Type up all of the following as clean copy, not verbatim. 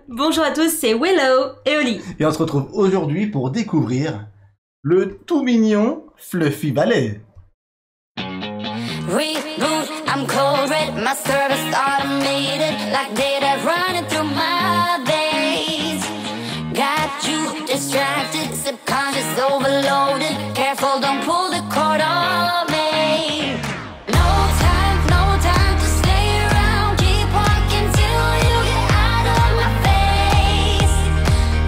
Bonjour à tous, c'est Willow et Oli. Et on se retrouve aujourd'hui pour découvrir le tout mignon Fluffy Ballet. Reboot, I'm cold red, my service automated, like data running through my veins. Got you distracted, subconscious overloaded, careful don't pull the cord on me. No time to stay around, keep walking till you get out of my face.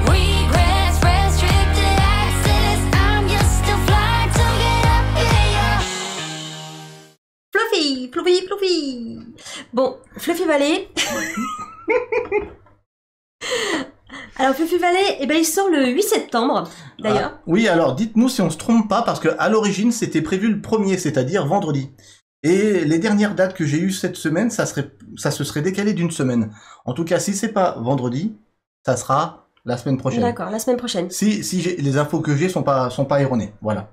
Regrets, restricted access, I'm used to fly to get up here. Fluffy. Bon, Fluffy Ballet. Alors Fluffy Ballet, il sort le 8 septembre, d'ailleurs. Ah, oui, alors dites-nous si on se trompe pas, parce que à l'origine c'était prévu le 1er, c'est-à-dire vendredi. Et les dernières dates que j'ai eues cette semaine, ça se serait décalé d'une semaine. En tout cas, si c'est pas vendredi, ça sera la semaine prochaine. D'accord, la semaine prochaine. Si les infos que j'ai sont pas erronées, voilà.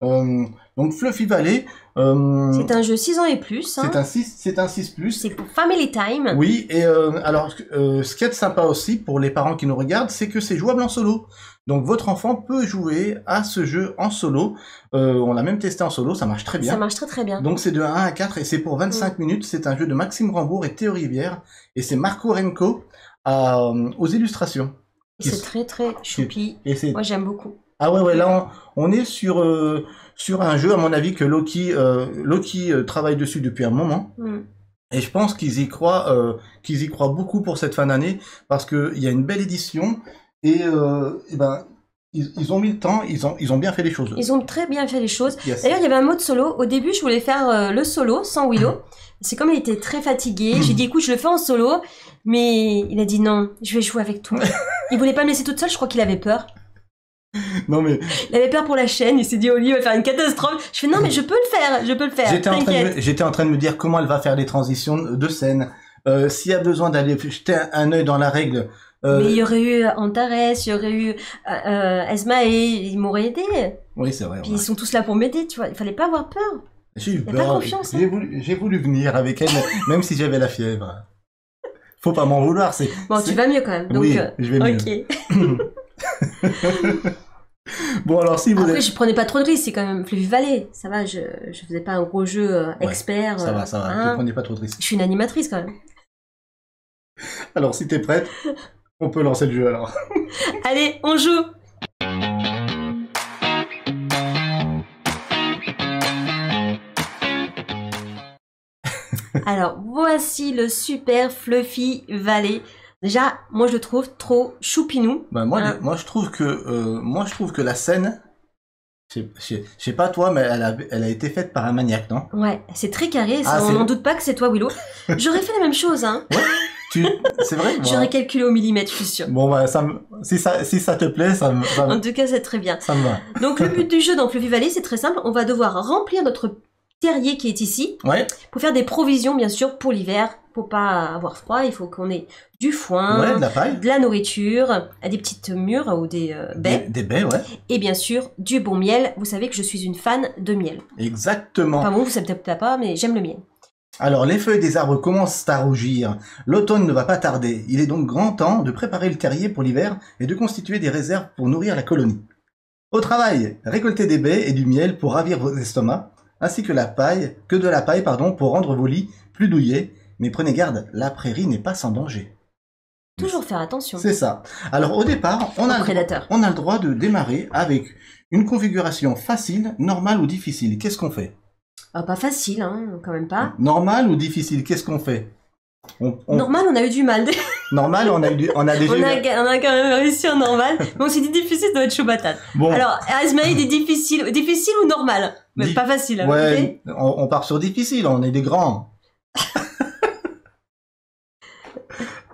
Donc Fluffy Ballet, c'est un jeu 6 ans et plus. Hein. C'est un 6+. C'est pour Family Time. Oui, et alors ce qui est sympa aussi pour les parents qui nous regardent, c'est que c'est jouable en solo. Donc votre enfant peut jouer à ce jeu en solo. On l'a même testé en solo, ça marche très bien. Ça marche très bien. Donc c'est de 1 à 4 et c'est pour 25 minutes. C'est un jeu de Maxime Rambourg et Théo Rivière. Et c'est Marco Renko aux illustrations. C'est très choupi. Moi j'aime beaucoup. Ah ouais, là on est sur un jeu à mon avis que Loki travaille dessus depuis un moment. Et je pense qu'ils y croient beaucoup pour cette fin d'année parce que il y a une belle édition et ils ont mis le temps, ils ont bien fait les choses. Ils ont très bien fait les choses. Yes. D'ailleurs, il y avait un mode solo. Au début, je voulais faire le solo sans Willow. C'est comme il était très fatigué. J'ai dit, écoute, je le fais en solo. Mais il a dit non, je vais jouer avec toi. Il voulait pas me laisser toute seule, je crois qu'il avait peur. Non mais... Il avait peur pour la chaîne, il s'est dit, Oli, il va faire une catastrophe. Je fais, non mais je peux le faire. J'étais en train de me dire comment elle va faire les transitions de scène. S'il y a besoin d'aller jeter un œil dans la règle... Mais il y aurait eu Antares, il y aurait eu Esma et ils m'auraient aidé. Oui, c'est vrai. Puis ils sont tous là pour m'aider, tu vois. Il fallait pas avoir peur. J'ai eu peur. Pas confiance. J'ai voulu venir avec elle, même si j'avais la fièvre. Faut pas m'en vouloir, c'est... Bon, tu vas mieux quand même. Donc, oui, je vais mieux. Ok. Bon, alors si vous... Après, je prenais pas trop de risques, c'est quand même Fluffy Ballet. Ça va, je faisais pas un gros jeu expert. Ça va, hein. Ne prenez pas trop de risques. Je suis une animatrice quand même. Alors, si t'es prête, on peut lancer le jeu alors. Allez, on joue. Alors, voici le super Fluffy Ballet. Déjà, moi je le trouve trop choupinou. Bah moi je trouve que la scène, je sais pas toi, mais elle a été faite par un maniaque, non? Ouais, c'est très carré, on n'en doute pas que c'est toi, Willow. J'aurais fait la même chose, hein. Ouais, c'est vrai? J'aurais calculé au millimètre, je suis sûre. Bon bah si ça te plaît, En tout cas, c'est très bien. Ça me va. Donc le but du jeu dans Fluffy Ballet, c'est très simple. On va devoir remplir notre terrier qui est ici. Ouais. Pour faire des provisions, bien sûr, pour l'hiver. Pour pas avoir froid, il faut qu'on ait du foin, ouais, de la paille, de la nourriture, des petites mûres ou des baies. Des baies, ouais. Et bien sûr, du bon miel. Vous savez que je suis une fan de miel. Exactement. Enfin bon, vous savez peut-être pas, mais j'aime le miel. Alors, les feuilles des arbres commencent à rougir. L'automne ne va pas tarder. Il est donc grand temps de préparer le terrier pour l'hiver et de constituer des réserves pour nourrir la colonie. Au travail, récoltez des baies et du miel pour ravir vos estomacs, ainsi que de la paille pour rendre vos lits plus douillets. Mais prenez garde, la prairie n'est pas sans danger. Toujours faire attention. C'est ça. Alors au départ, on a le droit de démarrer avec une configuration facile, normale ou difficile. Qu'est-ce qu'on fait? Ah, pas facile, hein, quand même pas. Normal ou difficile, qu'est-ce qu'on fait? Normal, on a eu du mal. Normal, on a déjà on a quand même réussi en normal. Mais on s'est dit difficile, ça doit être chaud patate. Bon. Alors, Asmaï dit difficile ou normal? Mais pas facile. Ouais, okay, on part sur difficile, on est des grands.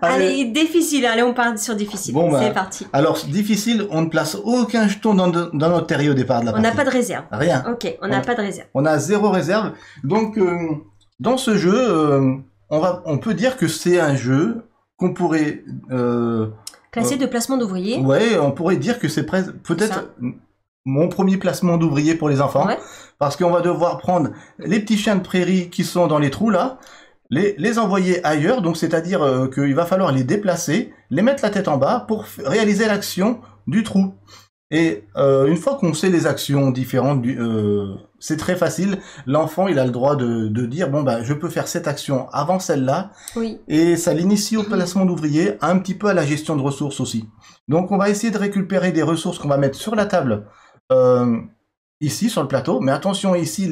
Allez, difficile, allez, on part sur difficile. Bon, c'est parti. Alors, difficile, on ne place aucun jeton dans notre terrier au départ de la partie. On n'a pas de réserve. Rien. Ok, on n'a pas de réserve. On a 0 réserve. Donc, dans ce jeu, on peut dire que c'est un jeu qu'on pourrait... classer de placement d'ouvriers. Ouais, on pourrait dire que c'est peut-être mon premier placement d'ouvrier pour les enfants. Ouais. Parce qu'on va devoir prendre les petits chiens de prairie qui sont dans les trous, là, les envoyer ailleurs, donc c'est-à-dire qu'il va falloir les déplacer les mettre la tête en bas pour réaliser l'action du trou. Et une fois qu'on sait les actions différentes, c'est très facile. L'enfant, il a le droit de dire, bon, bah, je peux faire cette action avant celle-là. Oui. Et ça l'initie au placement d'ouvriers, un petit peu à la gestion de ressources aussi. Donc, on va essayer de récupérer des ressources qu'on va mettre sur la table, ici, sur le plateau. Mais attention, ici,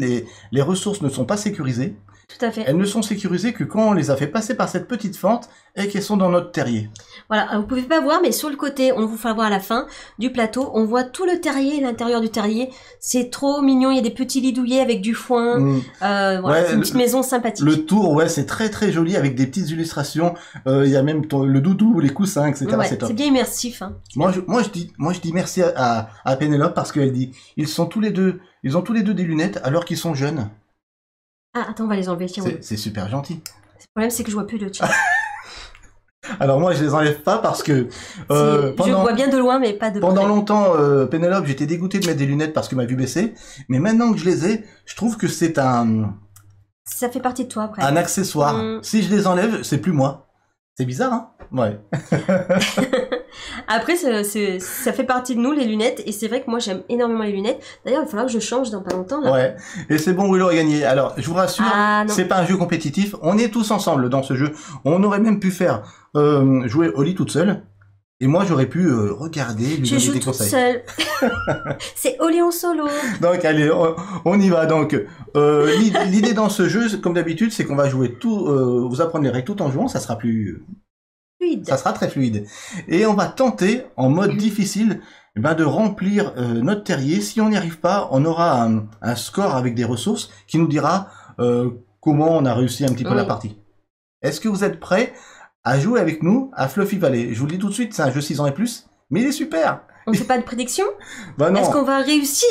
les ressources ne sont pas sécurisées. Tout à fait. Elles ne sont sécurisées que quand on les a fait passer par cette petite fente et qu'elles sont dans notre terrier. Voilà, alors, vous pouvez pas voir, mais sur le côté, on vous fera voir à la fin du plateau, on voit tout le terrier, l'intérieur du terrier. C'est trop mignon, il y a des petits lits douillets avec du foin. Voilà, Ouais, c'est une petite maison sympathique. Le tour, ouais, c'est très très joli avec des petites illustrations. Il y a même le doudou, les coussins, etc. Ouais, c'est top. c'est bien immersif. Hein. Moi, je dis merci à Pénélope parce qu'elle dit, ils ont tous les deux des lunettes alors qu'ils sont jeunes. Ah, attends, on va les enlever. Tiens, C'est super gentil. Le problème, c'est que je vois plus le chat. Alors moi, je les enlève pas parce que je vois bien de loin, mais pas de près. Pendant longtemps, Pénélope, j'étais dégoûté de mettre des lunettes parce que ma vue baissait. Mais maintenant que je les ai, je trouve que c'est ça fait partie de toi après. un accessoire. Si je les enlève, c'est plus moi. C'est bizarre, hein? Ouais. Après, ça fait partie de nous, les lunettes, et c'est vrai que moi, j'aime énormément les lunettes. D'ailleurs, il va falloir que je change dans pas longtemps. Là. Ouais. Et c'est bon, Willow a gagné. Alors, je vous rassure, c'est pas un jeu compétitif. On est tous ensemble dans ce jeu. On aurait même pu faire jouer Oli toute seule. Et moi, j'aurais pu regarder, lui donner des conseils. Je joue toute seule. C'est Oli en solo. Donc, allez, on y va. Donc, l'idée dans ce jeu, comme d'habitude, c'est qu'on va jouer tout, vous apprendre les règles tout en jouant. Ça sera plus fluide. Ça sera très fluide. Et on va tenter, en mode difficile, de remplir notre terrier. Si on n'y arrive pas, on aura un score avec des ressources qui nous dira comment on a réussi un petit peu la partie. Est-ce que vous êtes prêts à jouer avec nous à Fluffy Valley? Je vous le dis tout de suite, c'est un jeu 6 ans et plus, mais il est super. On ne fait pas de prédiction? Bah non. Est-ce qu'on va réussir?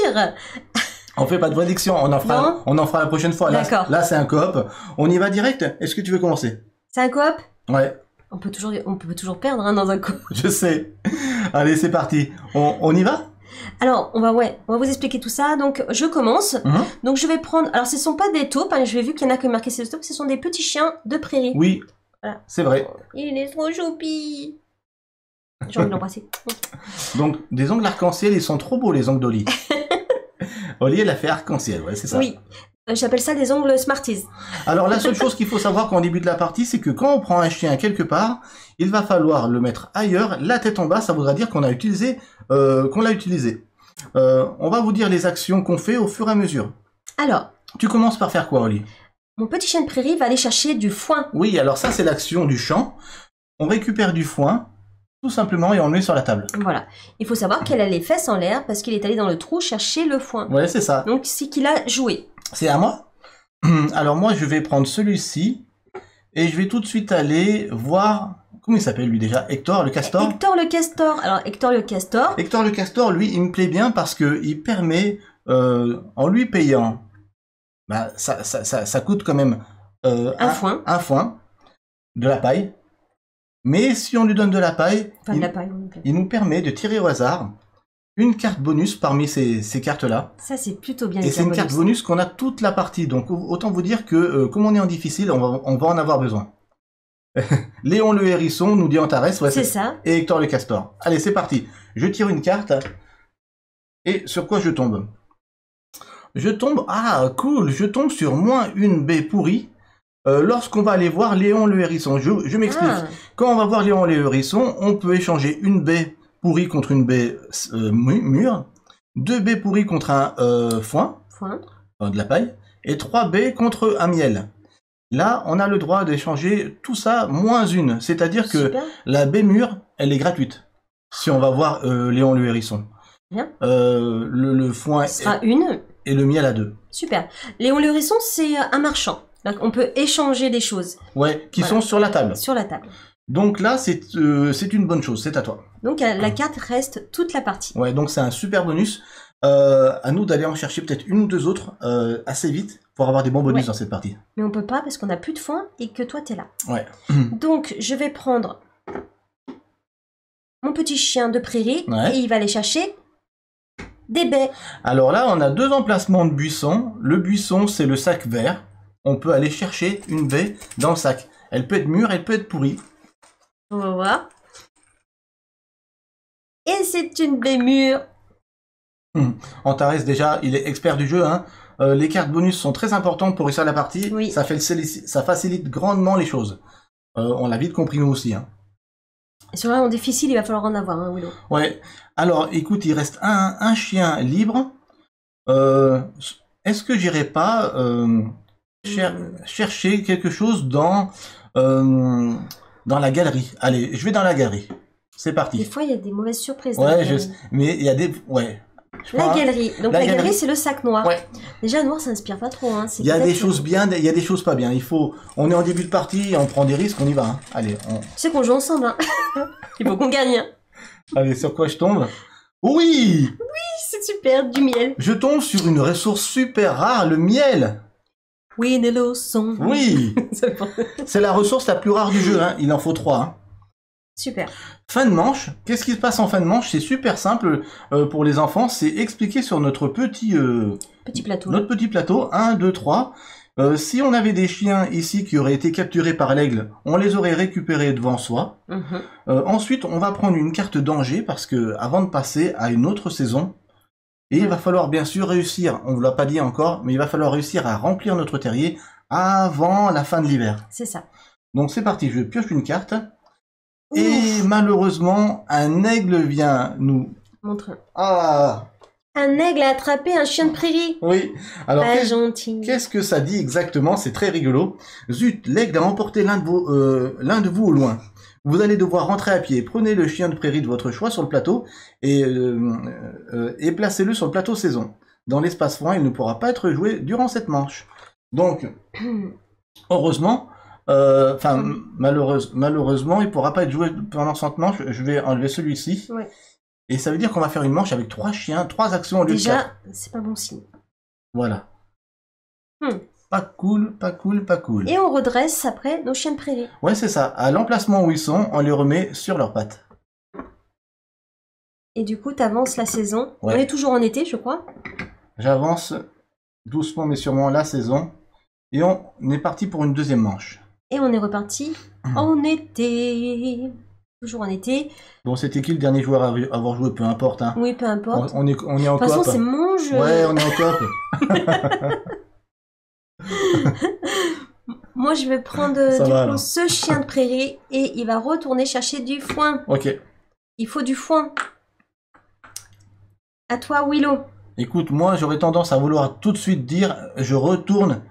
On fait pas de prédiction, on en fera la prochaine fois. Là c'est un coop. On y va direct? Est-ce que tu veux commencer? C'est un coop? Ouais. On peut toujours perdre dans un coop. Je sais. Allez, c'est parti. On y va? Alors, on va vous expliquer tout ça. Donc, je commence. Donc, je vais prendre... Alors, ce sont pas des taupes. Hein, je vais vu qu'il y en a qui marqué ces taupes. Ce sont des petits chiens de prairie. Oui. Voilà. C'est vrai. Il est trop choupi. J'ai envie de l'embrasser. Donc, des ongles arc-en-ciel, ils sont trop beaux, les ongles d'Oli. Oli, elle a fait arc-en-ciel, ouais, c'est ça. Oui. J'appelle ça des ongles Smarties. Alors, la seule chose qu'il faut savoir quand on débute la partie, c'est que quand on prend un chien quelque part, il va falloir le mettre ailleurs. La tête en bas, ça voudra dire qu'on l'a utilisé. On va vous dire les actions qu'on fait au fur et à mesure. Alors. Tu commences par faire quoi, Oli? Mon petit chien de prairie va aller chercher du foin. Oui, alors ça, c'est l'action du champ. On récupère du foin, tout simplement, et on le met sur la table. Voilà. Il faut savoir qu'elle a les fesses en l'air parce qu'il est allé dans le trou chercher le foin. Ouais, c'est ça. Donc, c'est qu'il a joué. C'est à moi? Alors moi, je vais prendre celui-ci, et je vais tout de suite aller voir... Comment il s'appelle, lui, déjà? Hector le castor? Hector le castor. Alors, Hector le castor... Hector le castor, lui, il me plaît bien parce qu'il permet, en lui payant... Bah, ça coûte quand même un foin, de la paille. Mais si on lui donne de la paille, il nous permet de tirer au hasard une carte bonus parmi ces cartes-là. Ça, c'est plutôt bien. Et c'est une carte bonus qu'on a toute la partie. Donc, autant vous dire que, comme on est en difficile, on va en avoir besoin. Léon le hérisson nous dit Antares. Ouais, c'est ça. Et Hector le castor. Allez, c'est parti. Je tire une carte. Et sur quoi je tombe? Je tombe, cool, je tombe sur -1 baie pourrie lorsqu'on va aller voir Léon le hérisson. Je m'explique. Quand on va voir Léon le hérisson, on peut échanger une baie pourrie contre une baie mûre, 2 baies pourries contre un foin, de la paille, et 3 baies contre un miel. Là, on a le droit d'échanger tout ça -1, c'est-à-dire que la baie mûre, elle est gratuite. Si on va voir Léon le hérisson. Bien. Le foin sera une. Et le miel à 2. Super. Léon le hérisson, c'est un marchand. Donc, on peut échanger des choses. Ouais, qui sont sur la table. Sur la table. Donc là, c'est une bonne chose, c'est à toi. Donc, la carte reste toute la partie. Ouais, donc c'est un super bonus. À nous d'aller en chercher peut-être une ou deux autres assez vite pour avoir des bons bonus dans cette partie. Mais on peut pas parce qu'on a plus de foin et que toi, t'es là. Ouais. Donc, je vais prendre mon petit chien de prairie et il va aller chercher des baies. Alors là, on a 2 emplacements de buissons. Le buisson, c'est le sac vert. On peut aller chercher une baie dans le sac. Elle peut être mûre, elle peut être pourrie. On va voir. Et c'est une baie mûre. Antares, déjà, il est expert du jeu. Hein. Les cartes bonus sont très importantes pour réussir la partie. Oui. Ça facilite grandement les choses. On l'a vite compris nous aussi. Hein. Et sur un difficile, il va falloir en avoir, hein, Willow. Ouais. Alors, écoute, il reste un chien libre. Est-ce que j'irai pas chercher quelque chose dans la galerie? Allez, je vais dans la galerie. C'est parti. Des fois, il y a des mauvaises surprises. dans Ouais, la galerie. mais il y a des... Ouais. La galerie. Donc la galerie, c'est le sac noir. Ouais. Déjà, noir, ça inspire pas trop. Hein. Il y a des choses bien, il y a des choses pas bien. On est en début de partie, on prend des risques, on y va. Hein. Allez, Tu sais qu'on joue ensemble. Hein. Il faut qu'on gagne. Hein. Allez, sur quoi je tombe? Oui! C'est super, du miel. Je tombe sur une ressource super rare, le miel. Oui, Nello son. Oui! C'est bon. C'est la ressource la plus rare du jeu, hein. Il en faut 3. Hein. Super. Fin de manche. Qu'est-ce qui se passe en fin de manche? C'est super simple pour les enfants. C'est expliqué sur notre petit plateau. Notre petit plateau. 1, 2, 3. Si on avait des chiens ici qui auraient été capturés par l'aigle, on les aurait récupérés devant soi. Ensuite, on va prendre une carte danger parce que avant de passer à une autre saison, et il va falloir bien sûr réussir, on ne vous l'a pas dit encore, mais il va falloir réussir à remplir notre terrier avant la fin de l'hiver. C'est ça. Donc c'est parti, je pioche une carte. Et malheureusement, un aigle vient nous... Montre. Ah! Un aigle a attrapé un chien de prairie. Oui. Alors, Pas gentil. qu'est-ce que ça dit exactement? C'est très rigolo. Zut, l'aigle a emporté l'un de vous au loin. Vous allez devoir rentrer à pied. Prenez le chien de prairie de votre choix sur le plateau et placez-le sur le plateau saison. Dans l'espace foin, il ne pourra pas être joué durant cette manche. Donc, heureusement... malheureusement, il pourra pas être joué pendant cette manche. Je vais enlever celui-ci. Ouais. Et ça veut dire qu'on va faire une manche avec 3 chiens, 3 actions au lieu de 4. Déjà, c'est pas bon signe. Voilà. Pas cool, pas cool, pas cool. Et on redresse après nos chiens de prairie. Ouais, c'est ça. À l'emplacement où ils sont, on les remet sur leurs pattes. Et du coup, t'avances la saison. Ouais. On est toujours en été, je crois. J'avance doucement mais sûrement la saison. Et on est parti pour une deuxième manche. Et on est reparti en été. Toujours en été. Bon, c'était qui le dernier joueur à avoir joué? Peu importe. Hein. Oui, peu importe. On est en De toute façon, coop. c'est mon jeu. Ouais, on est en coop. Moi, je vais prendre ce chien de prairie et il va retourner chercher du foin. Ok. Il faut du foin. À toi, Willow. Écoute, moi, j'aurais tendance à vouloir tout de suite dire je retourne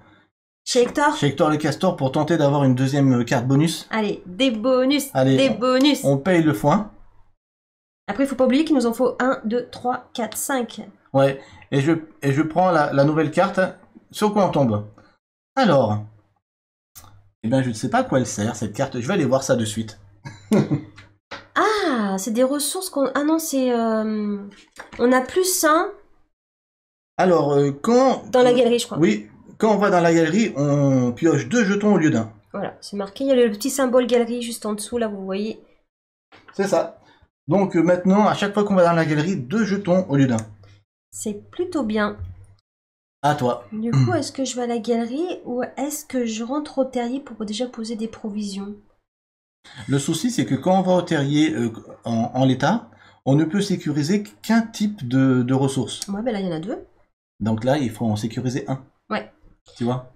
Chez Hector. chez Hector le Castor pour tenter d'avoir une deuxième carte bonus. Allez, des bonus. Allez, des bonus. On paye le foin. Après, il faut pas oublier qu'il nous en faut 1, 2, 3, 4, 5. Ouais. Et je prends la nouvelle carte. Sur quoi on tombe? Alors. Eh bien, je ne sais pas à quoi elle sert, cette carte. Je vais aller voir ça de suite. Ah, c'est des ressources qu'on... Ah non, c'est... On a plus un Alors, quand... dans la galerie, je crois. Oui, quand on va dans la galerie, on pioche 2 jetons au lieu d'1. Voilà, c'est marqué. Il y a le petit symbole galerie juste en dessous, là, vous voyez. C'est ça. Donc maintenant, à chaque fois qu'on va dans la galerie, 2 jetons au lieu d'1. C'est plutôt bien. À toi. Du coup, est-ce que je vais à la galerie ou est-ce que je rentre au terrier pour déjà poser des provisions? Le souci, c'est que quand on va au terrier en l'état, on ne peut sécuriser qu'un type de ressources. Ouais, ben là, il y en a 2. Donc là, il faut en sécuriser un. Ouais. Tu vois?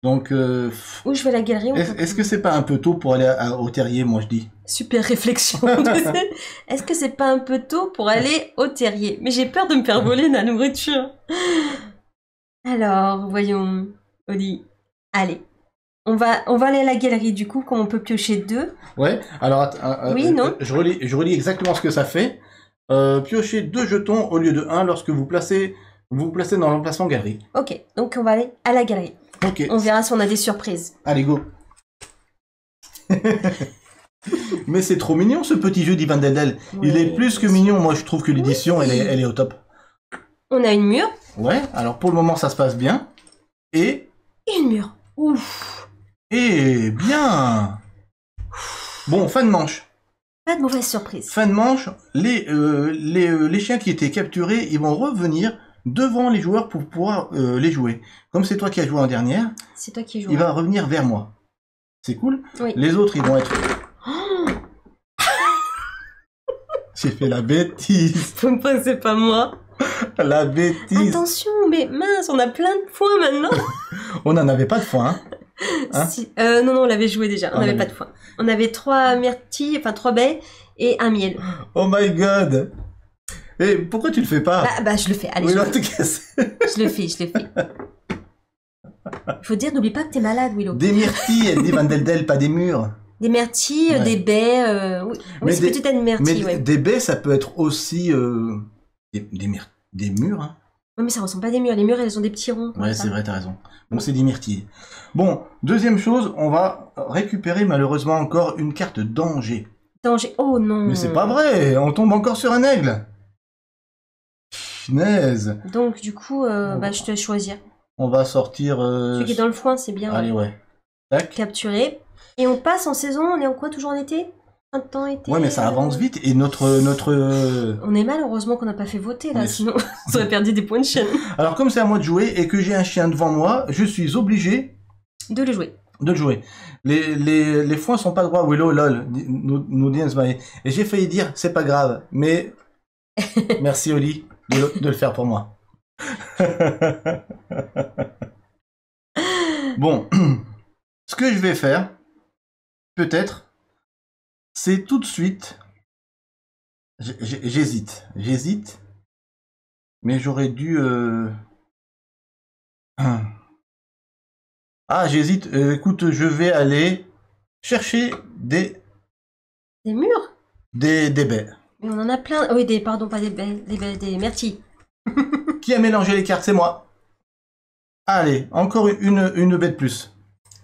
Donc, Ou je vais à la galerie. est-ce que c'est pas un peu tôt pour aller au terrier, moi je dis? Super réflexion. Est-ce que c'est pas un peu tôt pour aller au terrier? Mais j'ai peur de me faire voler la nourriture. Alors, voyons, Oli. Allez. On va aller à la galerie, du coup, comme on peut piocher 2. Ouais, alors, oui, non. Je relis exactement ce que ça fait. Piocher 2 jetons au lieu de 1 lorsque vous vous placez dans l'emplacement galerie. Ok, donc on va aller à la galerie. Ok. On verra si on a des surprises. Allez, go. Mais c'est trop mignon ce petit jeu d'Ivan Deldel. Ouais, il est plus que mignon, moi je trouve que l'édition oui. elle est au top. On a une mûre. Ouais, alors pour le moment ça se passe bien. Et Une mûre. Ouf. Et bien. Bon, fin de manche. Pas de mauvaise surprise. Fin de manche, les chiens qui étaient capturés, ils vont revenir devant les joueurs pour pouvoir les jouer. Comme c'est toi qui as joué en dernière, C'est toi qui joues. il va revenir vers moi. C'est cool. Oui. Les autres, ils vont être... J'ai fait la bêtise. C'est pas moi. La bêtise. Attention, mais mince, on a plein de points maintenant. On n'en avait pas de foin, hein. Hein? Non, on l'avait joué déjà. On n'avait pas de foin. On avait 3 myrtilles, enfin 3 baies et un miel. Oh my god. Et pourquoi tu le fais pas? Bah, je le fais. Allez, Oui, je non, le t'es fais. cassé. Je le fais. Faut dire, n'oublie pas que t'es malade, Willow. Des myrtilles, elle dit Van Deldel, pas des murs. Des myrtilles, Ouais. des baies. Oui, Mais c'est des- peut-être une Mais myrtille, ouais. des baies, ça peut être aussi des murs, hein. Ouais, mais ça ressemble pas à des murs. Les murs, elles ont des petits ronds. comme Ouais, ça. c'est vrai, t'as raison. Bon, c'est des myrtilles. Bon, deuxième chose, on va récupérer malheureusement encore une carte danger. Danger. Oh non. Mais c'est pas vrai, on tombe encore sur un aigle. Punaise. Donc, du coup, bah, je te laisse choisir. On va sortir... Celui qui est dans le foin, c'est bien. Allez, ouais. Tac. Capturé. Et on passe en saison, on est en quoi, toujours en été? Printemps, été. Ouais, mais ça avance vite et notre... On est mal, heureusement qu'on n'a pas fait voter là, Mais- sinon on aurait perdu des points de chaîne. Alors, comme c'est à moi de jouer et que j'ai un chien devant moi, je suis obligé De le jouer. de le jouer. Les foins sont pas droits, Willow, lol, nous dit Ensmaé. Et j'ai failli dire, c'est pas grave, mais merci Oli de le faire pour moi. Bon, ce que je vais faire, peut-être, c'est tout de suite... J'hésite, mais j'aurais dû... Ah, j'hésite. Écoute, je vais aller chercher des Des murs? baies. Mais on en a plein. Ah oui, pardon, pas des baies, des myrtilles. Qui a mélangé les cartes? C'est moi. Allez, encore une baie de plus.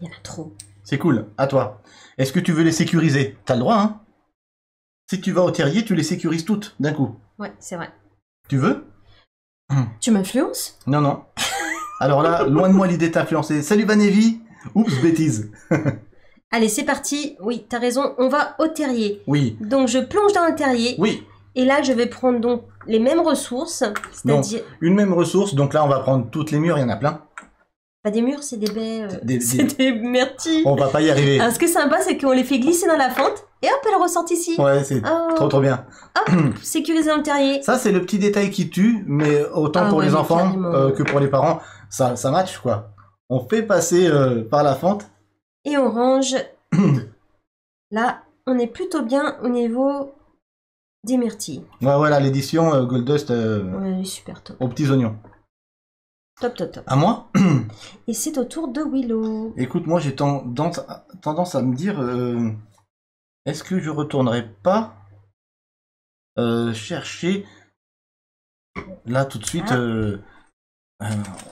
Il y en a trop. C'est cool. À toi. Est-ce que tu veux les sécuriser? T'as le droit, hein? Si tu vas au terrier, tu les sécurises toutes d'un coup. Ouais, c'est vrai. Tu veux? Tu m'influences? Non, non. Alors là, loin de moi l'idée de t'influencer. Salut Vanevi. Oups, bêtise. Allez, c'est parti. Oui, t'as raison, on va au terrier. Oui, Donc je plonge dans le terrier. oui. Et là, je vais prendre donc les mêmes ressources. C'est-à-dire. Une même ressource. Donc là, on va prendre toutes les murs. Il y en a plein. Pas des murs, c'est des baies. Des- C'est des myrtilles. On va pas y arriver. Alors, ce qui est sympa, c'est qu'on les fait glisser dans la fente. Et hop, elles ressortent ici. Ouais, c'est Oh. trop bien. Hop, sécurisé dans le terrier. Ça, c'est le petit détail qui tue, mais autant Ah pour ouais, les mais enfants carrément. que pour les parents, ça match, quoi. On fait passer par la fente. Et on range. Là, on est plutôt bien au niveau des myrtilles. Ouais, voilà, l'édition Goldust Ouais, super top. aux petits oignons. Top, top, top. À moi? Et c'est au tour de Willow. Écoute, moi, j'ai tendance à me dire, est-ce que je retournerai pas chercher... Là, tout de suite,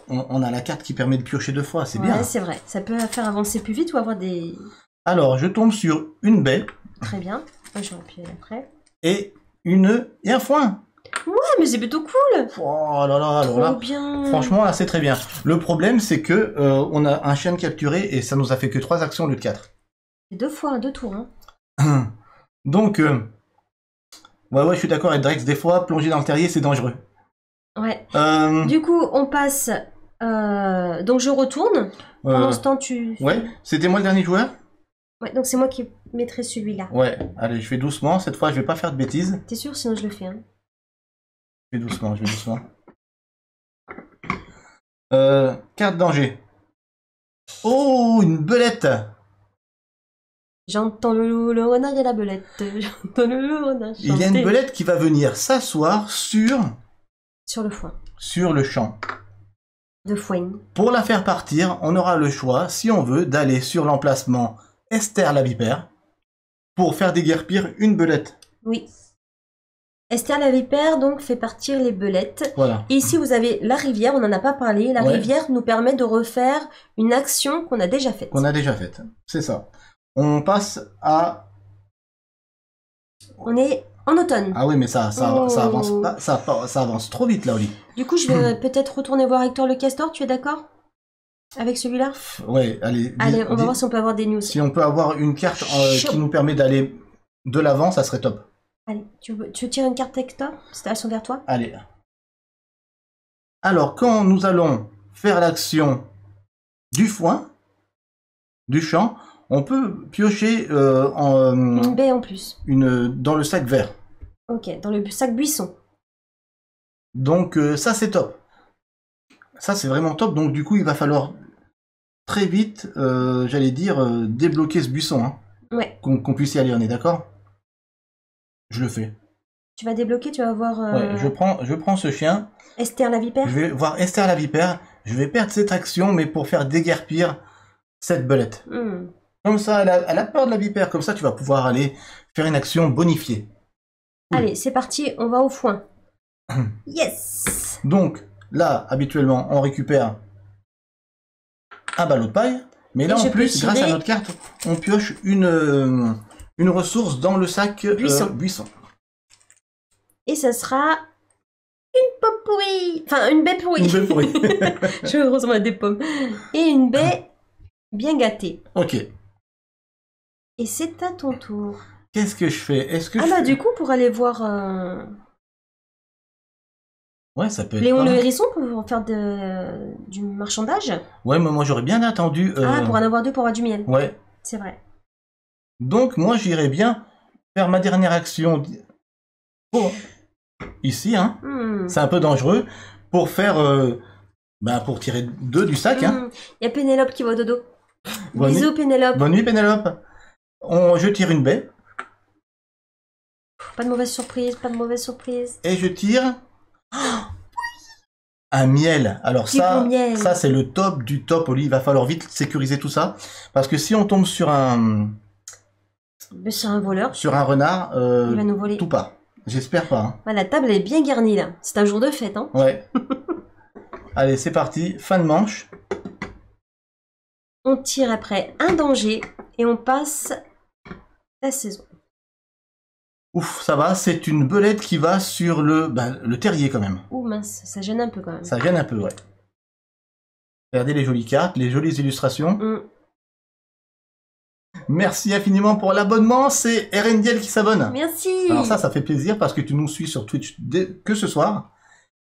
on a la carte qui permet de piocher 2 fois, c'est Ouais, bien. c'est vrai. Ça peut faire avancer plus vite ou avoir des. Alors, je tombe sur une baie Très bien. Moi, je vais appuyer après. et un foin. Ah, mais c'est plutôt cool. Oh là là, alors là, Trop bien. franchement, là, c'est très bien. Le problème, c'est que on a un chien capturé et ça nous a fait que 3 actions au lieu de 4. C'est 2 fois, 2 tours. Hein. Donc, ouais, je suis d'accord avec Drex. Des fois, plonger dans le terrier, c'est dangereux. Ouais. Euh, Du coup, on passe. Donc, je retourne. Pendant ce temps, tu. ouais, c'était moi le dernier joueur. Ouais, donc c'est moi qui mettrai celui-là. Ouais, allez, je fais doucement. Cette fois, je vais pas faire de bêtises. T'es sûr? Sinon, je le fais. Hein. Je vais doucement. Carte danger. Oh, une belette. J'entends le loup, le renard et la belette. J'entends le loup, le renard Il y a une chanter. belette qui va venir s'asseoir Sur le foin. sur le champ. De foin. Pour la faire partir, on aura le choix, si on veut, d'aller sur l'emplacement Esther la vipère pour faire déguerpir une belette. Oui. Esther la vipère, donc, fait partir les belettes. Voilà. Et ici, vous avez la rivière, on n'en a pas parlé. La Ouais. rivière nous permet de refaire une action qu'on a déjà faite. Qu'on a déjà faite. C'est ça. On passe à... On est en automne. Ah oui, mais ça Oh. avance pas, ça avance trop vite, là, Oli. Du coup, je vais peut-être retourner voir Hector le Castor, tu es d'accord? Avec celui-là? Ouais, allez. Allez, on va voir si on peut avoir des news. Si on peut avoir une carte Chaud. qui nous permet d'aller de l'avant, ça serait top. Allez, tu tires une carte Hector? Elles sont vers toi? Allez. Alors, quand nous allons faire l'action du foin, du champ, on peut piocher Une baie en plus. dans le sac vert. Ok, dans le sac buisson. Donc ça c'est top. Ça c'est vraiment top. Donc du coup il va falloir très vite, j'allais dire, débloquer ce buisson. Hein, Ouais. qu'on puisse y aller, on est d'accord? Je le fais. Tu vas débloquer, tu vas voir Ouais, je prends ce chien. Esther la vipère. Je vais voir Esther la vipère. Je vais perdre cette action, mais pour faire déguerpir cette belette. Hmm. Comme ça, elle a peur de la vipère. Comme ça, tu vas pouvoir aller faire une action bonifiée. Allez, c'est parti, on va au foin. Yes. Donc, là, habituellement, on récupère un ballot de paille. Mais là, Et en je peux plus, grâce à tirer- notre carte, on pioche une ressource dans le sac buisson. Et ça sera une pomme pourrie. Enfin, une baie pourrie. Une belle pourrie. Je ressemble à des pommes. Et une baie bien gâtée. Ok. Et c'est à ton tour. Qu'est-ce que je fais? Est-ce que Ah je bah fais- du coup, pour aller voir Ouais, ça peut être Léon pas le mal. hérisson pour faire du marchandage. Ouais, mais moi, j'aurais bien attendu... Ah, pour en avoir deux pour avoir du miel. Ouais. C'est vrai. Donc, moi, j'irais bien faire ma dernière action... Pour... Ici, hein. Hmm. C'est un peu dangereux. Pour faire... pour tirer 2 du sac, hein. Il y a Pénélope qui va au dodo. Bonne Bisous Pénélope. Bonne nuit, Pénélope. Je tire une baie. Pas de mauvaise surprise, pas de mauvaise surprise. Et je tire... un miel. Alors Du bon miel. ça c'est le top du top, Oli. Il va falloir vite sécuriser tout ça. Parce que si on tombe sur un C'est un voleur. renard, Il va nous voler. tout part. J'espère pas. Hein. Ah, la table elle est bien garnie là. C'est un jour de fête, hein. Ouais. Allez, c'est parti. Fin de manche. On tire après un danger et on passe la saison. Ouf, ça va. C'est une belette qui va sur le terrier quand même. Ouh mince, ça gêne un peu quand même. Ça gêne un peu, ouais. Regardez les jolies cartes, les jolies illustrations. Hmm. Merci infiniment pour l'abonnement. C'est Erendiel qui s'abonne. Merci. Alors ça fait plaisir parce que tu nous suis sur Twitch que ce soir.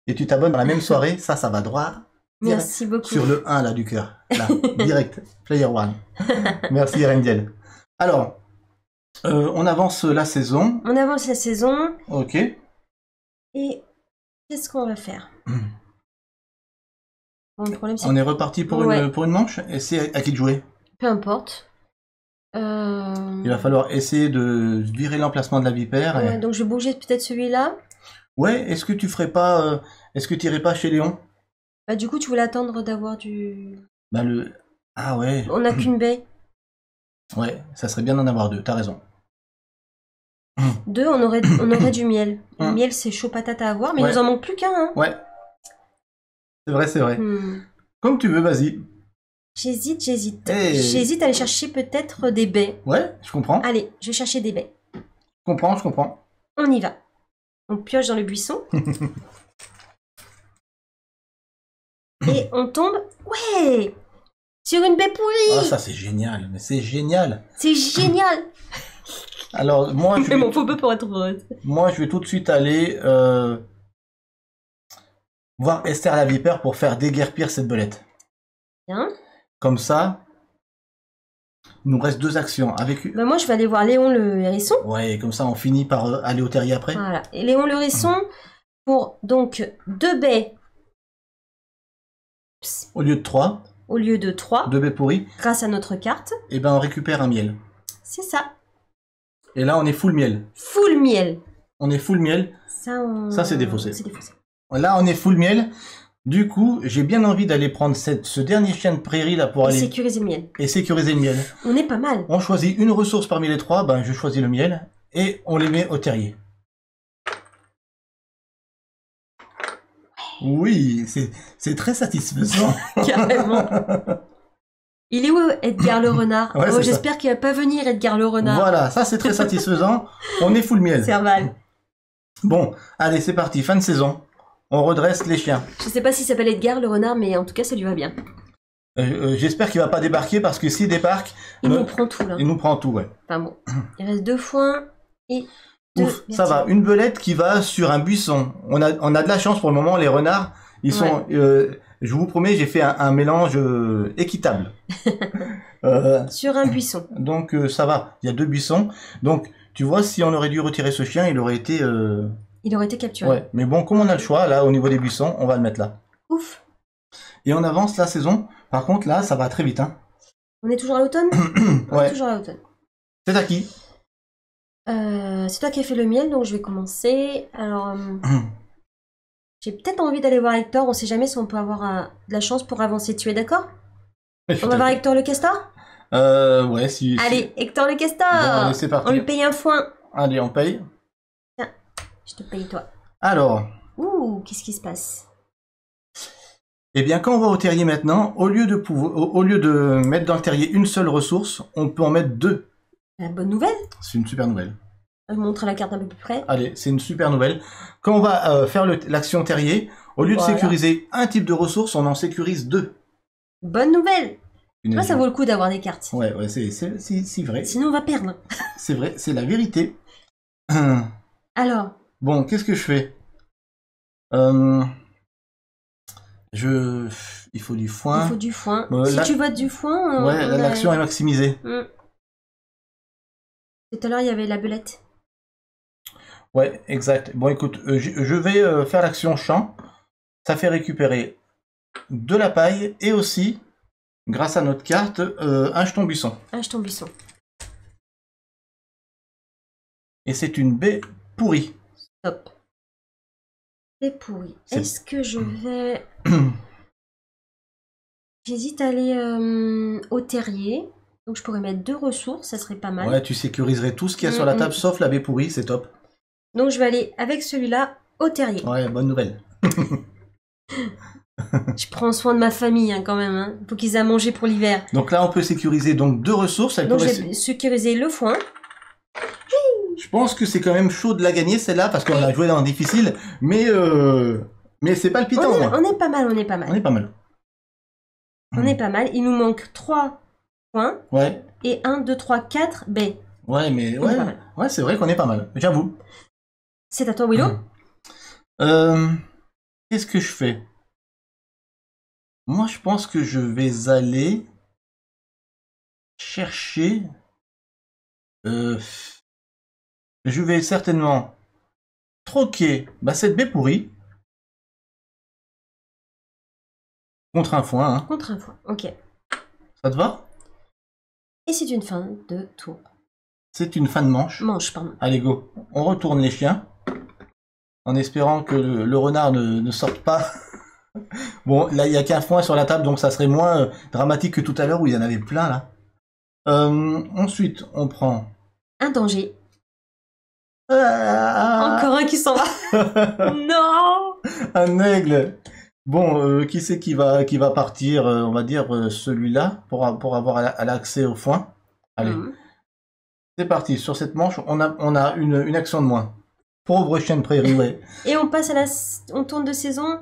Et tu t'abonnes dans la même soirée. Ça va droit Merci beaucoup. sur le 1 là du cœur. Là, direct. Player one. Merci Erendiel. Alors, on avance la saison. On avance la saison Ok. et qu'est-ce qu'on va faire? Bon, le problème c'est On est reparti pour, Ouais. pour une manche. Et c'est à qui de jouer? peu importe. Il va falloir essayer de virer l'emplacement de la vipère. Ouais, donc je vais bouger peut-être celui-là. Ouais, est-ce que tu ferais pas... est-ce que tu irais pas chez Léon? Bah, du coup, tu voulais attendre d'avoir du... Ah ouais. On n'a qu'une baie. Ouais, ça serait bien d'en avoir 2, t'as raison. Deux, on aurait du miel. Le Hum. miel, c'est chaud patate à avoir, mais il Ouais. nous en manque plus qu'un. Hein. Ouais. C'est vrai, c'est vrai. Hmm. Comme tu veux, vas-y. J'hésite. Hey. J'hésite à aller chercher peut-être des baies. Ouais, je comprends. Allez, je vais chercher des baies. Je comprends. On y va. On pioche dans le buisson. Et on tombe... Ouais, sur une baie pourrie. Ah, ça c'est génial, mais c'est génial. C'est génial. Alors, moi, Mais mon faux peu pour être heureuse. je vais tout de suite aller voir Esther la vipère pour faire déguerpir cette belette. Bien. Comme ça, il nous reste 2 actions. Avec... Bah, moi, je vais aller voir Léon le hérisson. Ouais, comme ça, on finit par aller au terrier après. Voilà. Et Léon le hérisson, pour donc 2 baies Au lieu de 3, au lieu de 3, 2 baies pourries, grâce à notre carte. et ben on récupère un miel. C'est ça. Et là, on est full miel. Full miel. On est full miel. Ça, c'est défaussé. C'est défaussé. Là, on est full miel. Du coup, j'ai bien envie d'aller prendre ce dernier chien de prairie là pour Et aller sécuriser le miel. et sécuriser le miel. On est pas mal. On choisit une ressource parmi les 3, ben je choisis le miel et on les met au terrier. Oui, c'est très satisfaisant. Carrément. Il est où Edgar le renard? Ouais, c'est ça. J'espère qu'il va pas venir Edgar le renard. Voilà, ça c'est très satisfaisant. On est full miel. Serval. Bon, allez, c'est parti, fin de saison. On redresse les chiens. Je sais pas s'il s'appelle Edgar le renard, mais en tout cas, ça lui va bien. J'espère qu'il va pas débarquer parce que s'il débarque, Il nous prend tout là. il nous prend tout, ouais. Enfin bon. Il reste 2 foins et 2 Ouf, ça va. Une belette qui va sur un buisson. On a de la chance pour le moment. Les renards, ils sont. Je vous promets, j'ai fait un mélange équitable. Sur un buisson. Donc ça va. Il y a 2 buissons. Donc Tu vois, si on aurait dû retirer ce chien, il aurait été... Il aurait été capturé. Ouais, mais bon, comme on a le choix, là, au niveau des buissons, on va le mettre là. Ouf. Et on avance la saison. Par contre, là, ça va très vite, hein. On est toujours à l'automne? On est Ouais. toujours à l'automne. C'est à qui? C'est toi qui as fait le miel, donc je vais commencer. Alors, j'ai peut-être envie d'aller voir Hector. On sait jamais si on peut avoir de la chance pour avancer. Tu es d'accord? On va voir Hector le castor? Ouais, si... Allez, Hector le castor! Bon, allez, c'est parti. On lui paye un foin. Allez, on paye. Tiens, je te paye toi. Alors... Ouh, qu'est-ce qui se passe? Eh bien, quand on va au terrier maintenant, au lieu de mettre dans le terrier une seule ressource, on peut en mettre 2. La bonne nouvelle? C'est une super nouvelle. Je montre la carte un peu plus près. Allez, c'est une super nouvelle. Quand on va faire l'action terrier, au lieu de Voilà. sécuriser un type de ressource, on en sécurise 2. Bonne nouvelle! Tu vois, ça vaut le coup d'avoir des cartes. Ouais, c'est vrai. Sinon, on va perdre. C'est vrai, c'est la vérité. Alors, Bon, qu'est-ce que je fais? Il faut du foin. il faut du foin. Là- Si tu votes du foin... Ouais, l'action est maximisée. Tout à l'heure, il y avait la belette. Ouais, exact. Bon, écoute, je vais faire l'action champ. Ça fait récupérer de la paille et aussi, grâce à notre carte, un jeton buisson. Un jeton buisson. Et c'est une baie pourrie. Top. C'est pourri. C'est- Est-ce que je vais... J'hésite à aller au terrier. Donc je pourrais mettre 2 ressources, ça serait pas mal. Ouais, tu sécuriserais tout ce qu'il y a sur la table, sauf la baie pourrie, c'est top. Donc je vais aller avec celui-là au terrier. Ouais, bonne nouvelle. Je prends soin de ma famille hein, quand même. Hein. Faut qu'ils aient à manger pour l'hiver. Donc là, on peut sécuriser donc 2 ressources. Donc je vais sécuriser le foin. Je pense que c'est quand même chaud de la gagner celle-là parce qu'on a joué dans un difficile, mais c'est palpitant. On est pas mal, on est pas mal. On est pas mal. On est pas mal. Il nous manque 3 points. Ouais. Et 1, 2, 3, 4 baies. Ouais, mais On est pas mal. ouais, c'est vrai qu'on est pas mal. J'avoue. C'est à toi, Willow. Qu'est-ce que je fais? Moi, je pense que je vais aller chercher. Je vais certainement troquer cette baie pourrie contre un foin. Hein. Contre un foin. Ok. Ça te va? Et c'est une fin de tour. C'est une fin de manche. Manche, pardon. Allez, go. On retourne les chiens. En espérant que le renard ne sorte pas. Bon, là, il n'y a qu'un foin sur la table, donc ça serait moins dramatique que tout à l'heure où il y en avait plein, là. Ensuite, on prend... Un danger. Encore un qui s'en va. Non. Un aigle. Bon, qui c'est qui va partir? On va dire celui-là, pour avoir l'accès au foin. Allez. C'est parti. Sur cette manche, on a une action de moins. Pauvre chien de prairie, ouais. Et on passe on tourne de saison,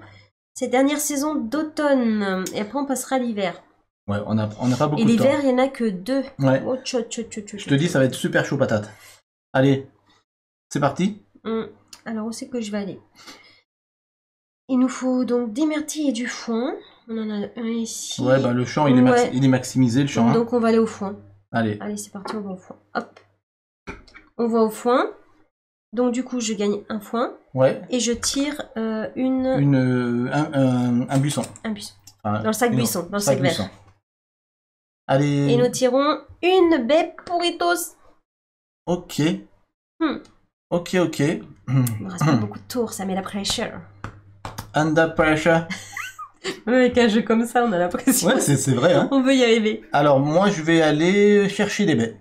ces dernières saisons d'automne. Et après, on passera à l'hiver. Ouais, on n'a pas beaucoup Et de temps. l'hiver, il n'y en a que 2. Ouais. Oh, Je te dis, ça va être super chaud patate. Allez, c'est parti. Alors, où c'est que je vais aller? Il nous faut donc des myrtilles et du foin. On en a un ici. Ouais, le champ, il est maximisé, le champ. Hein. Donc, on va aller au foin. Allez. Allez, c'est parti, on va au foin. Hop. On va au foin. Donc, du coup, je gagne un foin. Ouais. Et je tire un buisson. un buisson. Enfin, Dans le sac buisson, dans le sac vert. buisson. Allez. Et nous tirons une baie pourritos. Ok. Ok. Il me reste pas beaucoup de tours, ça met la pressure. Under pressure. Même avec un jeu comme ça, on a l'impression. Ouais, c'est vrai. Hein. On veut y arriver. Alors, moi, je vais aller chercher des baies.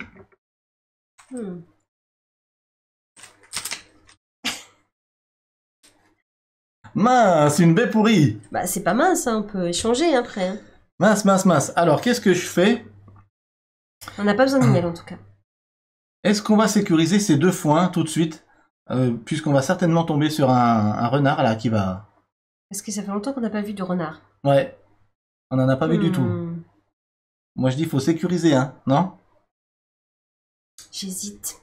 Mince, une baie pourrie. Bah, c'est pas mince, hein, on peut échanger après. Hein. Mince. Alors, qu'est-ce que je fais? On n'a pas besoin de miel en tout cas. Est-ce qu'on va sécuriser ces 2 foins tout de suite? Puisqu'on va certainement tomber sur un renard là qui va... Parce que ça fait longtemps qu'on n'a pas vu de renard. Ouais. On n'en a pas vu du tout. Moi je dis faut sécuriser, hein, non? J'hésite. De toute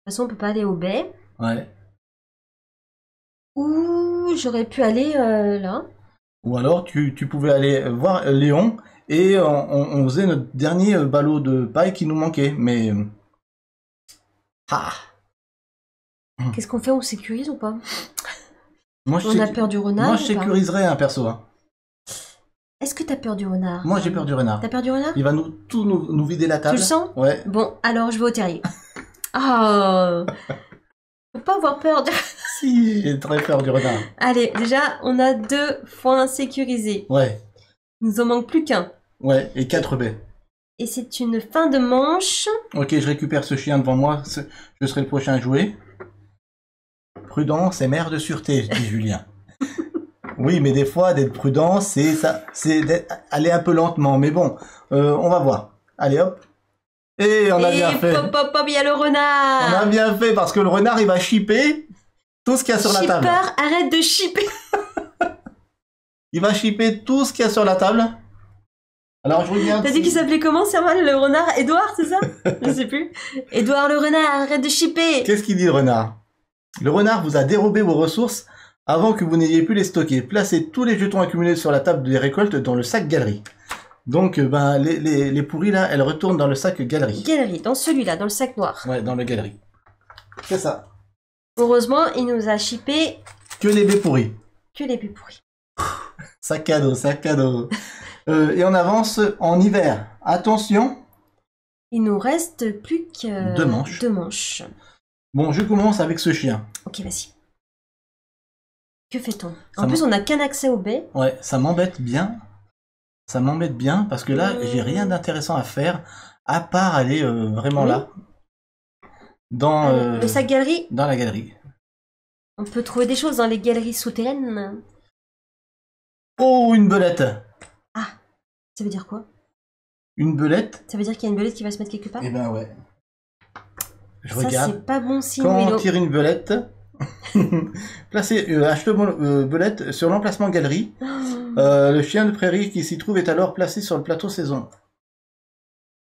façon, on peut pas aller au baies. Ouais. Ou j'aurais pu aller là. Ou alors tu pouvais aller voir Léon et on faisait notre dernier ballot de paille qui nous manquait. Mais... Ah. Qu'est-ce qu'on fait? On sécurise ou pas? Moi, On a peur du renard? Moi, je ou pas sécuriserais un perso. Hein. Est-ce que t'as peur du renard? Moi, j'ai peur du renard. T'as peur du renard? Il va nous vider la table. Tu le sens? Ouais. Bon, alors je vais au terrier. Oh, faut pas avoir peur du... Si, j'ai très peur du renard. Allez, déjà, on a 2 foins sécurisés. Ouais. Il nous en manque plus qu'un. Ouais, et 4 baies. Et c'est une fin de manche. Ok, je récupère ce chien devant moi. Je serai le prochain à jouer. Prudence est mère de sûreté, dit Julien. Oui, mais des fois, d'être prudent, c'est aller un peu lentement. Mais bon, on va voir. Allez, hop. Et on a bien fait. Pop, pop, pop, il y a le renard. On a bien fait, parce que le renard, il va shipper tout ce qu'il y a sur la table. Shipper, arrête de shipper. Il va shipper tout ce qu'il y a sur la table. Alors, je regarde. T'as dit qu'il s'appelait comment, Serval, le renard? Édouard, c'est ça? Je sais plus. Édouard le renard, arrête de shipper. Qu'est-ce qu'il dit, le renard? Le renard vous a dérobé vos ressources avant que vous n'ayez pu les stocker. Placez tous les jetons accumulés sur la table des récoltes dans le sac galerie. Donc, ben, les pourris, là, elles retournent dans le sac galerie. Galerie, dans celui-là, dans le sac noir. Ouais, dans le galerie. C'est ça. Heureusement, il nous a shippé Que les baies pourries. que les plus pourris. Sac cadeau, sac cadeau. Et on avance en hiver. Attention. Il nous reste plus que 2 manches. 2 manches. Bon, je commence avec ce chien. Ok, vas-y. Que fait-on? Ça En plus, on n'a qu'un accès aux baies. Ouais, ça m'embête bien. Ça m'embête bien parce que là, j'ai rien d'intéressant à faire à part aller vraiment Oui. là. Dans Le sac galerie, dans la galerie. on peut trouver des choses dans les galeries souterraines. Oh, une belette. Ça veut dire quoi? Une belette? Ça veut dire qu'il y a une belette qui va se mettre quelque part? Eh ben ouais. Je Ça, regarde. c'est pas bon signe, Quand on Willow. tire une belette, placez achetez belette sur l'emplacement galerie. Le chien de prairie qui s'y trouve est alors placé sur le plateau saison.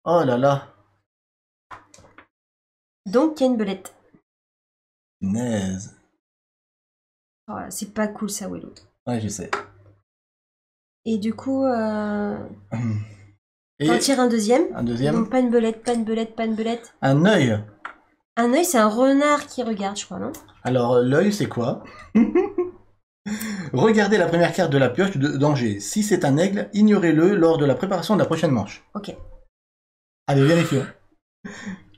Oh là là. Donc, il y a une belette. Naise. Oh, c'est pas cool, ça, Willow. Ouais, je sais. Et du coup, Et t'en tires un deuxième. un deuxième. Donc, pas une belette, pas une belette, pas une belette. Un œil. Un œil, c'est un renard qui regarde, je crois, non? Alors, l'œil, c'est quoi? Regardez la première carte de la pioche de danger. Si c'est un aigle, ignorez-le lors de la préparation de la prochaine manche. Ok. Allez, vérifions.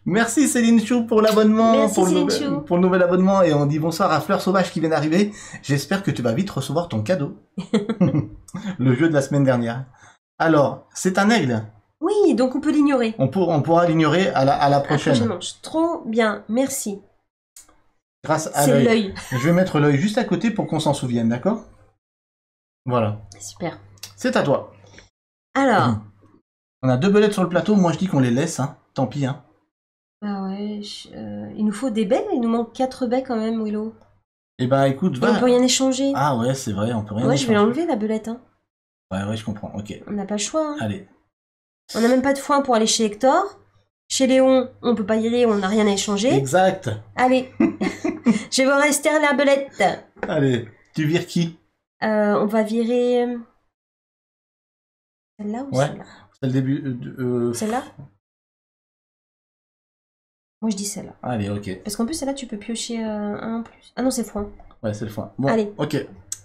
Merci Céline Chou pour l'abonnement, Merci, pour, Céline Chou. pour le nouvel abonnement. Et on dit bonsoir à Fleur Sauvage qui vient d'arriver. J'espère que tu vas vite recevoir ton cadeau. Le jeu de la semaine dernière. Alors, c'est un aigle. Oui, donc on peut l'ignorer. On pourra l'ignorer à la prochaine. manche. Trop bien, merci. Grâce à C'est l'œil. l'œil. Je vais mettre l'œil juste à côté pour qu'on s'en souvienne, d'accord? Voilà. Super. C'est à toi. Alors, On a 2 belettes sur le plateau. Moi, je dis qu'on les laisse. Hein. Tant pis. Hein. bah ouais, il nous faut des baies, il nous manque 4 baies quand même, Willow. Eh ben, écoute, Et va. on peut rien échanger. Ah ouais, c'est vrai, on peut rien Ouais, je vais échanger. l'enlever, la belette. Hein. Ouais, je comprends. Ok. On n'a pas le choix. Hein. Allez. On n'a même pas de foin pour aller chez Hector. Chez Léon, on peut pas y aller, on n'a rien à échanger. Exact. Allez, je vais voir Esther la belette. Allez. Tu vires qui? On va virer... Celle-là ou Ouais. celle-là? C'est le début. Celle-là? Moi je dis celle-là. Allez, ok. Parce qu'en plus celle-là tu peux piocher un en plus. Ah non c'est foin. Ouais, c'est le foin. Bon, Allez. ok.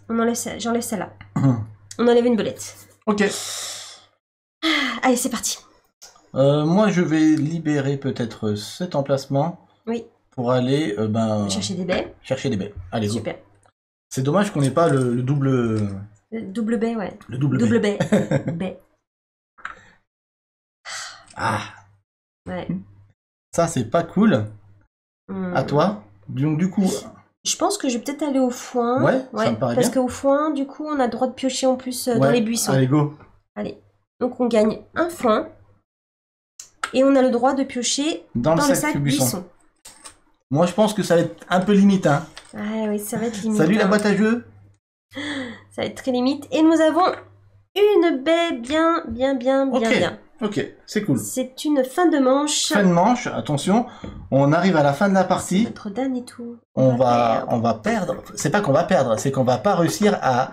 On enlève j'enlève celle-là. On enlève une belette. Ok. Allez c'est parti. Moi, je vais libérer peut-être cet emplacement. Oui. Pour aller Chercher des baies. chercher des baies. Allez, go. Super. C'est dommage qu'on n'ait pas le double. Double baie ouais. Le double Double baie. baie. Baie. Ah, Ouais. ça, c'est pas cool. Hmm. À toi. Donc, du coup. Je pense que je vais peut-être aller au foin. Ouais, ça me paraît parce bien. qu'au foin, du coup, on a le droit de piocher en plus dans ouais, les buissons. Allez, go. Allez. Donc on gagne un foin. Et on a le droit de piocher Dans le sac buisson. Moi, je pense que ça va être un peu limite. Hein. Ouais, oui, ça va être limite. Salut la hein. boîte à jeux. Ça va être très limite. Et nous avons une baie bien. Ok. Bien. Ok, c'est cool. C'est une fin de manche. Fin de manche, attention, on arrive à la fin de la partie. Notre Dan et tout. On va perdre. C'est pas qu'on va perdre, c'est qu'on va pas réussir à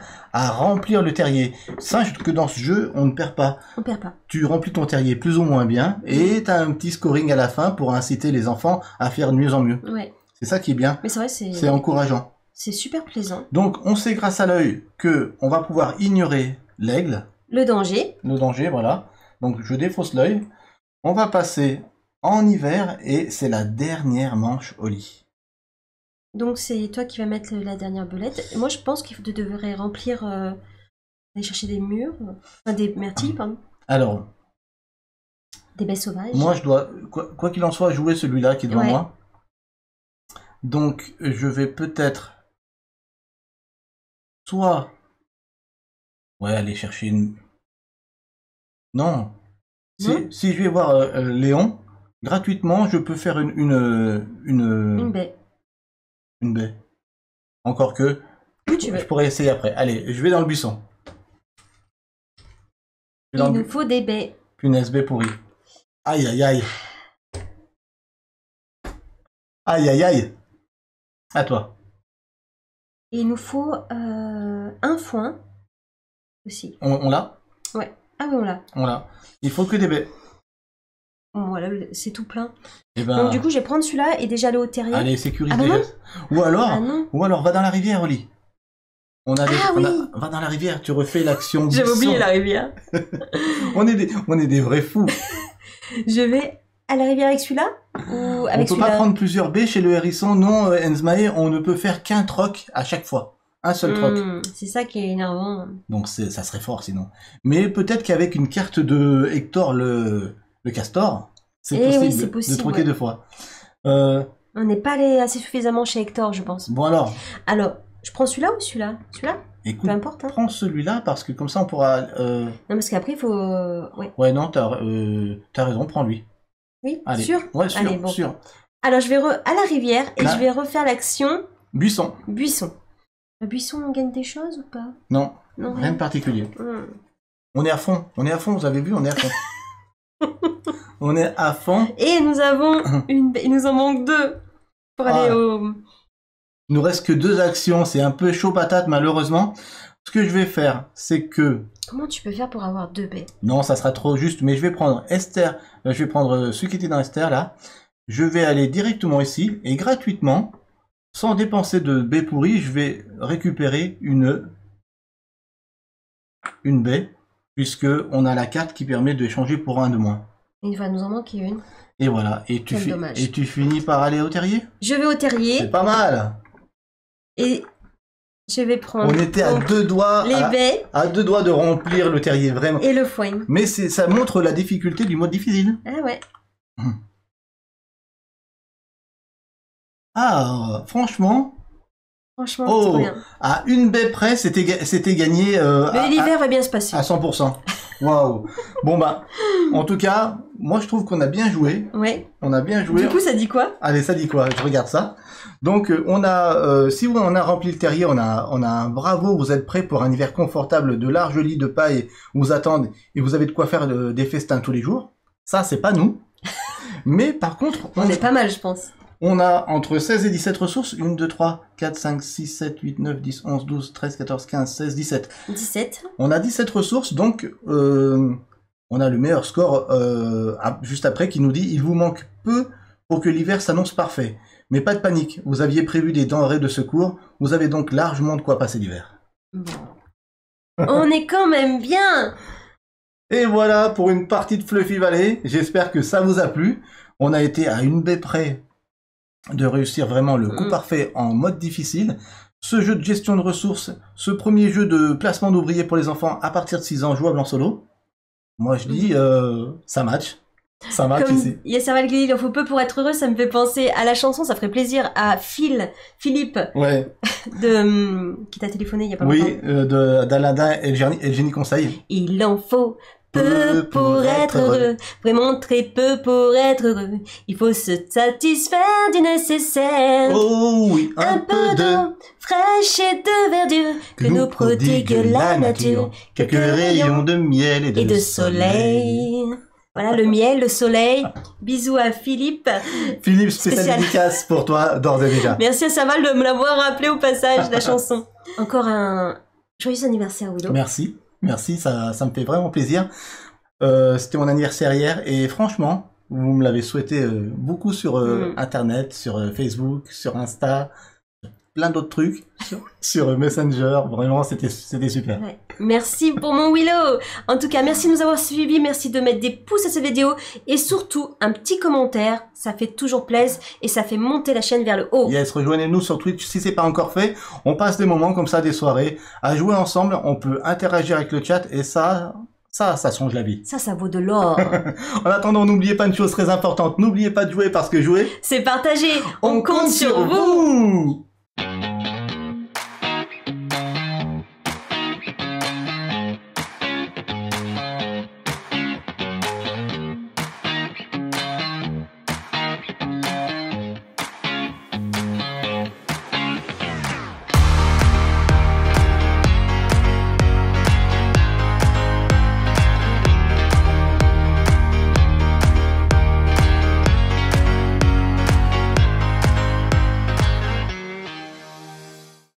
remplir le terrier. Sache que dans ce jeu, on ne perd pas. On perd pas. Tu remplis ton terrier plus ou moins bien et t'as un petit scoring à la fin pour inciter les enfants à faire de mieux en mieux. Ouais. C'est ça qui est bien. Mais c'est vrai, c'est encourageant. C'est super plaisant. Donc, on sait grâce à l'œil que on va pouvoir ignorer l'aigle. Le danger. Le danger, voilà. Donc, je défausse l'œil. On va passer en hiver et c'est la dernière manche au lit. Donc, c'est toi qui vas mettre la dernière belette. Moi, je pense qu'il faut devrais remplir... aller chercher des murs. Enfin, des myrtilles, pardon. Alors... Des baies sauvages. Moi, je dois, quoi qu'il en soit, jouer celui-là qui est devant moi. Donc, je vais peut-être... Soit... Ouais, aller chercher une... Non. Si je vais voir Léon, gratuitement, je peux faire une baie. Une baie. Encore que... Oui, tu veux. Je pourrais essayer après. Allez, je vais dans le buisson. Il nous faut des baies. Punaise, baie pourrie. Aïe, aïe, aïe. Aïe, aïe, aïe. À toi. Et il nous faut un foin aussi. On l'a? Ouais. Ah oui, on l'a. On l'a. Il faut que des baies. Bon, voilà, c'est tout plein. Et ben... Donc du coup, je vais prendre celui-là et déjà aller au terrier. Allez, sécurise ah, déjà. Ou alors, va dans la rivière, Oli. Va dans la rivière, tu refais l'action. J'avais oublié la rivière. on est des vrais fous. Je vais à la rivière avec celui-là ou avec celui-là? On peut pas prendre plusieurs baies chez le hérisson. Non, Enzmae, on ne peut faire qu'un troc à chaque fois. Un seul troc. C'est ça qui est énervant. Donc ça serait fort sinon. Mais peut-être qu'avec une carte de Hector le castor, c'est possible, de troquer deux fois. On n'est pas allé assez suffisamment chez Hector, je pense. Bon alors. Alors, je prends celui-là ou celui-là? Celui-là? Écoute, peu importe. Hein. Prends celui-là parce que comme ça on pourra... Non, parce qu'après il faut... Ouais, non, t'as raison, prends lui. Oui, allez. Sûr? Ouais, sûr, allez, bon. sûr. Alors je vais à la rivière et je vais refaire l'action... Buisson. Le buisson, on gagne des choses ou pas? Non, rien de particulier. On est à fond, vous avez vu, on est à fond. On est à fond. Et nous avons il nous en manque 2 pour aller au... Il nous reste que 2 actions, c'est un peu chaud patate malheureusement. Ce que je vais faire, c'est que... Comment tu peux faire pour avoir 2 baies? Non, ça sera trop juste, mais je vais prendre Esther, je vais prendre celui qui était dans Esther là. Je vais aller directement ici et gratuitement, sans dépenser de baies pourries, je vais récupérer une baie, puisque on a la carte qui permet d'échanger pour un de moins. Il va nous en manquer une. Et voilà, et tu finis par aller au terrier? Je vais au terrier. C'est pas mal. Et je vais prendre... On était à 2 doigts... Les baies. À 2 doigts de remplir le terrier, vraiment. Et le foin. Mais ça montre la difficulté du mode difficile. Ah ouais. Ah, franchement... c'est trop bien. À une baie près, c'était gagné... Mais l'hiver va bien se passer. À 100%. Waouh. Bon bah, en tout cas, moi je trouve qu'on a bien joué. Ouais. On a bien joué. Du coup, ça dit quoi? Allez, ça dit quoi? Je regarde ça. Donc, on a, si on a rempli le terrier, on a un bravo. Vous êtes prêts pour un hiver confortable, de larges lits de paille vous attendent et vous avez de quoi faire des festins tous les jours. Ça, c'est pas nous. Mais par contre, on est pas mal, je pense. On a entre 16 et 17 ressources. 1, 2, 3, 4, 5, 6, 7, 8, 9, 10, 11, 12, 13, 14, 15, 16, 17. 17. On a 17 ressources, donc on a le meilleur score juste après qui nous dit « Il vous manque peu pour que l'hiver s'annonce parfait. Mais pas de panique, vous aviez prévu des denrées de secours, vous avez donc largement de quoi passer l'hiver. » On est quand même bien. Et voilà pour une partie de Fluffy Valley. J'espère que ça vous a plu. On a été à une baie près de réussir vraiment le coup parfait en mode difficile. Ce jeu de gestion de ressources, ce premier jeu de placement d'ouvriers pour les enfants à partir de 6 ans jouable en solo. Moi je dis, ça match. Ça match ici. Yasser Al-Ghili, il en faut peu pour être heureux, ça me fait penser à la chanson, ça ferait plaisir à Philippe, ouais. Qui t'a téléphoné il y a pas longtemps. Oui, d'Aladin et le génie conseil. Il en faut peu pour être heureux, vraiment très peu pour être heureux. Il faut se satisfaire du nécessaire. Oh oui, un peu d'eau fraîche et de verdure que nous prodigue la nature. Quelques rayons de miel et de soleil. Voilà, le miel, le soleil. Bisous à Philippe. Philippe, spécial dédicace pour toi, d'ores et déjà. Merci à Saval de me l'avoir rappelé au passage, la chanson. Encore un joyeux anniversaire, Willow. Merci, ça me fait vraiment plaisir. C'était mon anniversaire hier et franchement, vous me l'avez souhaité beaucoup sur Internet, sur Facebook, sur Insta, plein d'autres trucs, sur Messenger. Vraiment, c'était super. Ouais. Merci pour mon Willow. En tout cas, merci de nous avoir suivis, merci de mettre des pouces à cette vidéo et surtout un petit commentaire, ça fait toujours plaisir et ça fait monter la chaîne vers le haut. Yes, rejoignez-nous sur Twitch si c'est pas encore fait. On passe des moments comme ça, des soirées, à jouer ensemble, on peut interagir avec le chat et ça change la vie. Ça vaut de l'or. En attendant, n'oubliez pas une chose très importante, n'oubliez pas de jouer parce que jouer, c'est partagé. On compte sur vous.